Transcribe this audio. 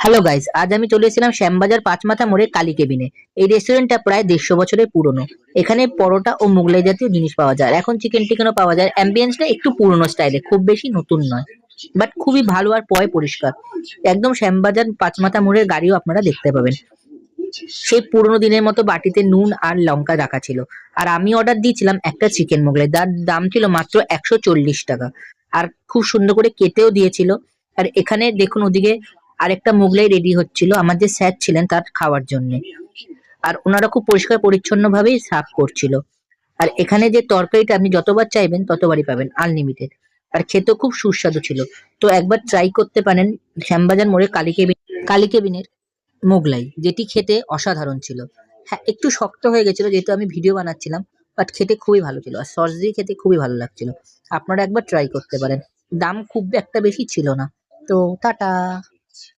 Hello guys, আজ আমি চলে এসেছিলাম শ্যামবাজার পাঁচমাথা মোড়ে কালী কেবিনে। এই রেস্টুরেন্টটা প্রায় 150 বছরের পুরনো। এখানে পরোটা ও মোগলাই জাতীয় জিনিস পাওয়া যায়, এখন চিকেন টিকেনও পাওয়া যায়। অ্যাম্বিয়েন্সটা একটু পুরনো স্টাইলে, খুব বেশি নতুন নয়, বাট খুবই ভালো আর পরিষ্কার। একদম শ্যামবাজার পাঁচমাথা মোড়ের গাড়িও আপনারা দেখতে পাবেন। সেই পুরোনো দিনের মতো বাটিতে নুন আর লঙ্কা রাখা ছিল। আর আমি অর্ডার দিয়েছিলাম একটা চিকেন মোগলাই, তার দাম ছিল মাত্র 140 টাকা। আর খুব সুন্দর করে কেটেও দিয়েছিল। আর এখানে দেখুন, ওদিকে আরেকটা মোগলাই রেডি হচ্ছিল আমার যে স্যার ছিলেন তার খাওয়ার জন্য। আর ওনারা খুব পরিষ্কার পরিচ্ছন্ন ভাবেই সার্ভ করছিল। আর এখানে যে তরকারিটা আপনি যতবার চাইবেন ততবারই পাবেন, আনলিমিটেড। আর খেতেও খুব সুস্বাদু ছিল। তো একবার ট্রাই করতে পারেন শ্যামবাজার মোড়ে কালী কেবিনের মোগলাই, যেটি খেতে অসাধারণ ছিল। হ্যাঁ, একটু শক্ত হয়ে গেছিল যেহেতু আমি ভিডিও বানাচ্ছিলাম, বাট খেতে খুবই ভালো ছিল। আর সস দিয়ে খেতে খুবই ভালো লাগছিল। আপনারা একবার ট্রাই করতে পারেন। দাম খুব একটা বেশি ছিল না। তো টাটা।